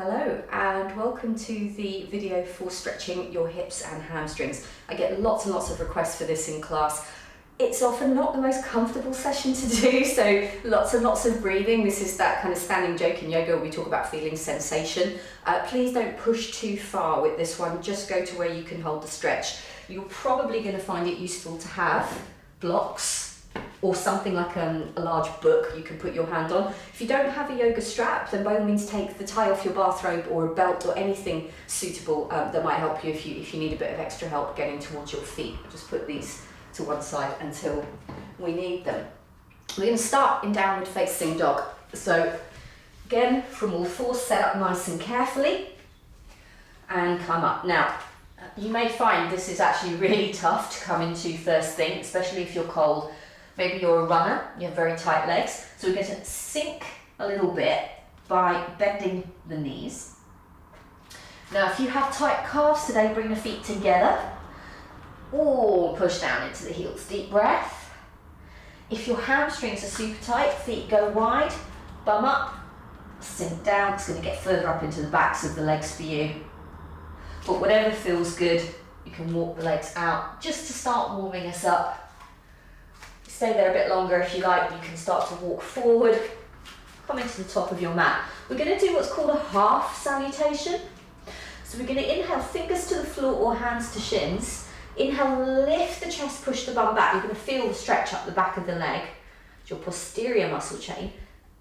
Hello and welcome to the video for stretching your hips and hamstrings. I get lots and lots of requests for this in class. It's often not the most comfortable session to do, so lots and lots of breathing. This is that kind of standing joke in yoga where we talk about feeling sensation. Please don't push too far with this one, just go to where you can hold the stretch. You're probably going to find it useful to have blocks or something like a large book you can put your hand on. If you don't have a yoga strap, then by all means take the tie off your bathrobe or a belt or anything suitable that might help you if you need a bit of extra help getting towards your feet. Just put these to one side until we need them. We're going to start in downward facing dog. So again, from all fours, set up nice and carefully and come up. Now, you may find this is actually really tough to come into first thing, especially if you're cold. Maybe you're a runner, you have very tight legs. So we're going to sink a little bit by bending the knees. Now, if you have tight calves today, bring the feet together or push down into the heels. Deep breath. If your hamstrings are super tight, feet go wide, bum up, sink down. It's going to get further up into the backs of the legs for you. But whatever feels good, you can walk the legs out just to start warming us up. Stay there a bit longer if you like. You can start to walk forward, come into the top of your mat. We're going to do what's called a half salutation. So we're going to inhale, fingers to the floor or hands to shins. Inhale, lift the chest, push the bum back. You're going to feel the stretch up the back of the leg. It's your posterior muscle chain.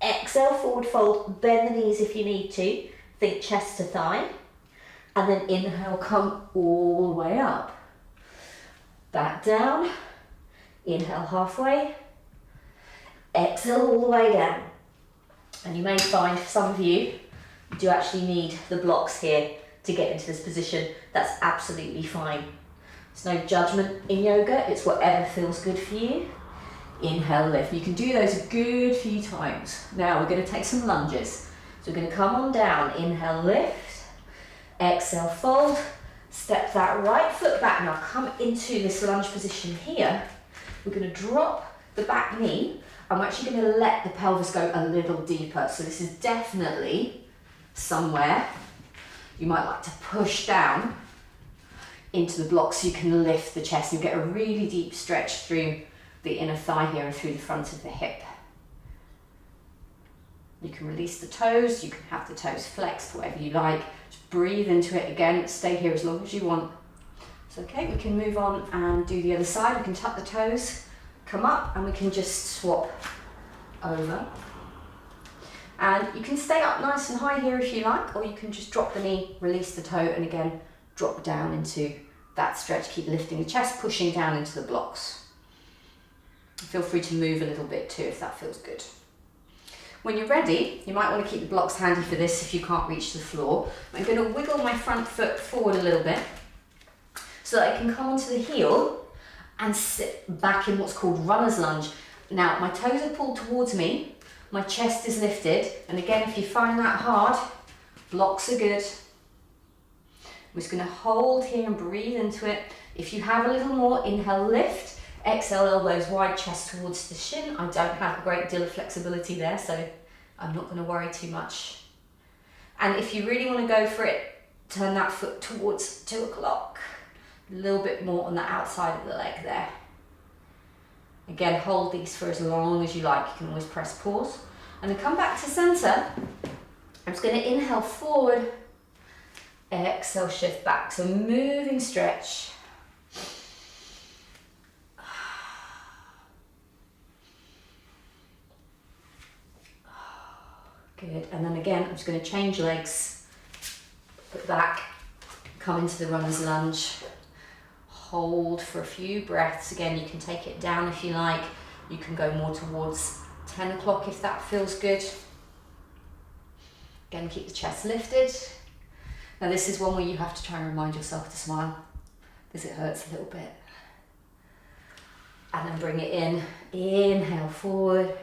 Exhale, forward fold, bend the knees if you need to. Think chest to thigh. And then inhale, come all the way up. Back down. Inhale halfway, exhale all the way down. And you may find, for some of you, you do actually need the blocks here to get into this position. That's absolutely fine. There's no judgment in yoga, it's whatever feels good for you. Inhale, lift. You can do those a good few times. Now we're going to take some lunges. So we're going to come on down, inhale, lift, exhale, fold, step that right foot back. Now come into this lunge position here. We're going to drop the back knee and we're actually going to let the pelvis go a little deeper. So this is definitely somewhere you might like to push down into the block so you can lift the chest. You'll get a really deep stretch through the inner thigh here and through the front of the hip. You can release the toes, you can have the toes flexed, whatever you like. Just breathe into it again, stay here as long as you want. It's okay, we can move on and do the other side. We can tuck the toes, come up, and we can just swap over. And you can stay up nice and high here if you like, or you can just drop the knee, release the toe, and again, drop down into that stretch. Keep lifting the chest, pushing down into the blocks. Feel free to move a little bit too if that feels good. When you're ready, you might want to keep the blocks handy for this if you can't reach the floor. I'm going to wiggle my front foot forward a little bit, so that I can come onto the heel and sit back in what's called runner's lunge. Now, my toes are pulled towards me, my chest is lifted, and again, if you find that hard, blocks are good. I'm just going to hold here and breathe into it. If you have a little more, inhale, lift, exhale, elbows wide, chest towards the shin. I don't have a great deal of flexibility there, so I'm not going to worry too much. And if you really want to go for it, turn that foot towards 2 o'clock. A little bit more on the outside of the leg there. Again, hold these for as long as you like. You can always press pause. And then come back to center. I'm just going to inhale forward. Exhale, shift back. So moving stretch. Good. And then again, I'm just going to change legs. Put back. Come into the runner's lunge. Hold for a few breaths. Again, you can take it down if you like. You can go more towards 10 o'clock if that feels good. Again, keep the chest lifted. Now this is one where you have to try and remind yourself to smile because it hurts a little bit. And then bring it in. Inhale forward.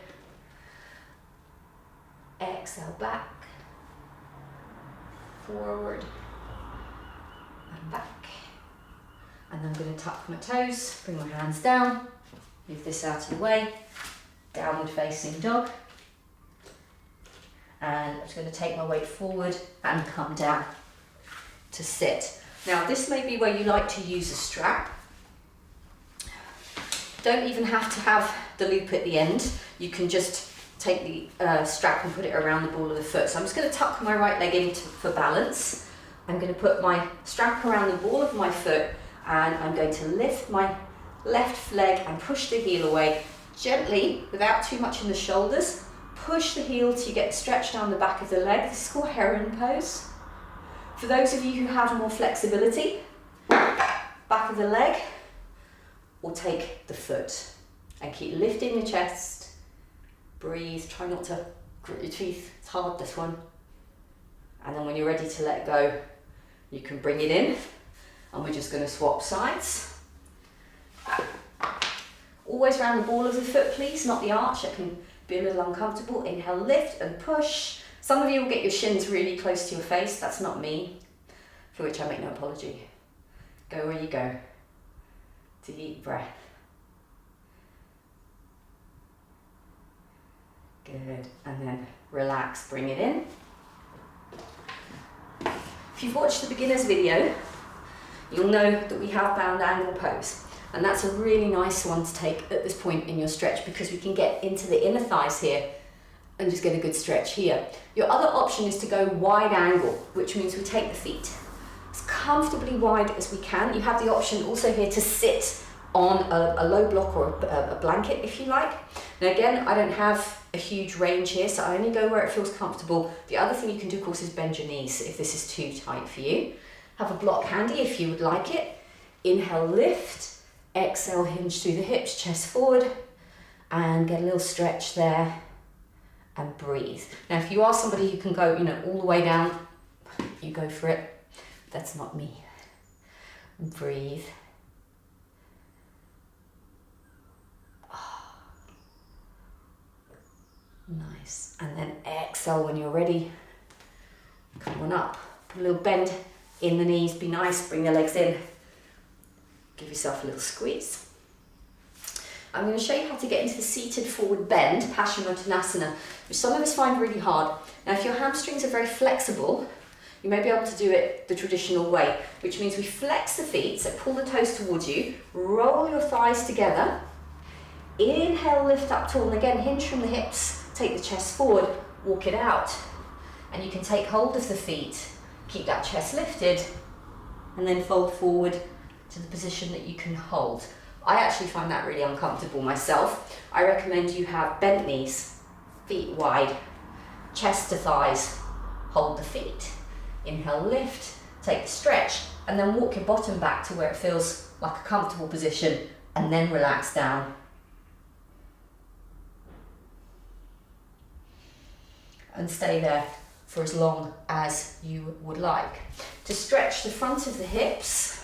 Exhale back. Forward. And back. And then I'm going to tuck my toes, bring my hands down, move this out of the way, downward facing dog. And I'm just going to take my weight forward and come down to sit. Now this may be where you like to use a strap. Don't even have to have the loop at the end. You can just take the strap and put it around the ball of the foot. So I'm just going to tuck my right leg in for balance. I'm going to put my strap around the ball of my foot and I'm going to lift my left leg and push the heel away gently without too much in the shoulders. Push the heel till you get stretched down the back of the leg. This is called heron pose. For those of you who have more flexibility, back of the leg, or take the foot and keep lifting the chest. Breathe, try not to grit your teeth, it's hard this one. And then when you're ready to let go, you can bring it in and we're just going to swap sides. Always around the ball of the foot please, not the arch, it can be a little uncomfortable. Inhale, lift and push. Some of you will get your shins really close to your face, that's not me, for which I make no apology. Go where you go. Deep breath. Good, and then relax, bring it in. If you've watched the beginner's video, you'll know that we have bound angle pose. And that's a really nice one to take at this point in your stretch because we can get into the inner thighs here and just get a good stretch here. Your other option is to go wide angle, which means we take the feet as comfortably wide as we can. You have the option also here to sit on a low block or a blanket if you like. Now again, I don't have a huge range here, so I only go where it feels comfortable. The other thing you can do, of course, is bend your knees if this is too tight for you. Have a block handy if you would like it. Inhale, lift. Exhale, hinge through the hips, chest forward, and get a little stretch there, and breathe. Now, if you are somebody who can go, all the way down, you go for it. That's not me. Breathe. Oh. Nice. And then exhale when you're ready. Come on up. Put a little bend in the knees. Be nice. Bring the legs in. Give yourself a little squeeze. I'm going to show you how to get into the seated forward bend, Paschimottanasana, which some of us find really hard. Now, if your hamstrings are very flexible, you may be able to do it the traditional way, which means we flex the feet, so pull the toes towards you, roll your thighs together, inhale, lift up tall, and again, hinge from the hips, take the chest forward, walk it out. And you can take hold of the feet, keep that chest lifted, and then fold forward to the position that you can hold. I actually find that really uncomfortable myself. I recommend you have bent knees, feet wide, chest to thighs, hold the feet. Inhale, lift, take the stretch, and then walk your bottom back to where it feels like a comfortable position, and then relax down. And stay there for as long as you would like. To stretch the front of the hips,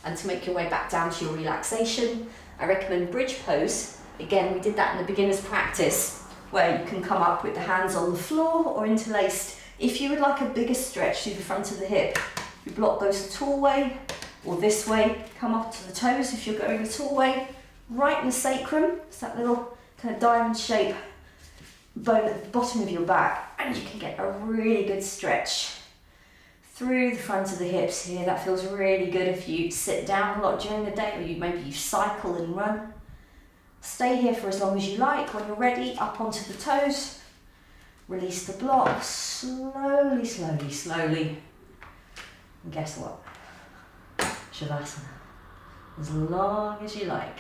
and to make your way back down to your relaxation, I recommend bridge pose. Again, we did that in the beginner's practice, where you can come up with the hands on the floor or interlaced. If you would like a bigger stretch through the front of the hip, your block goes the tall way or this way. Come up to the toes if you're going the tall way. Right in the sacrum, it's that little kind of diamond shape bone at the bottom of your back, and you can get a really good stretch through the front of the hips here. That feels really good if you sit down a lot during the day, or maybe you cycle and run. Stay here for as long as you like. When you're ready, up onto the toes. Release the block, slowly, slowly, slowly. And guess what? Shavasana. As long as you like.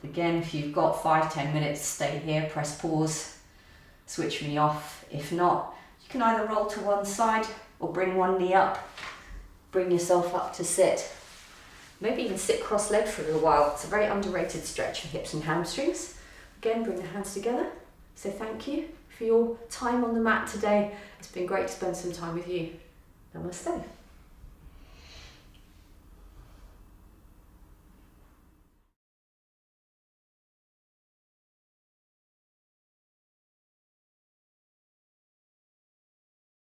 Again, if you've got 5-10 minutes, stay here, press pause, switch me off. If not, you can either roll to one side or bring one knee up, bring yourself up to sit. Maybe even sit cross-legged for a little while. It's a very underrated stretch for hips and hamstrings. Again, bring the hands together. So thank you for your time on the mat today. It's been great to spend some time with you. Namaste.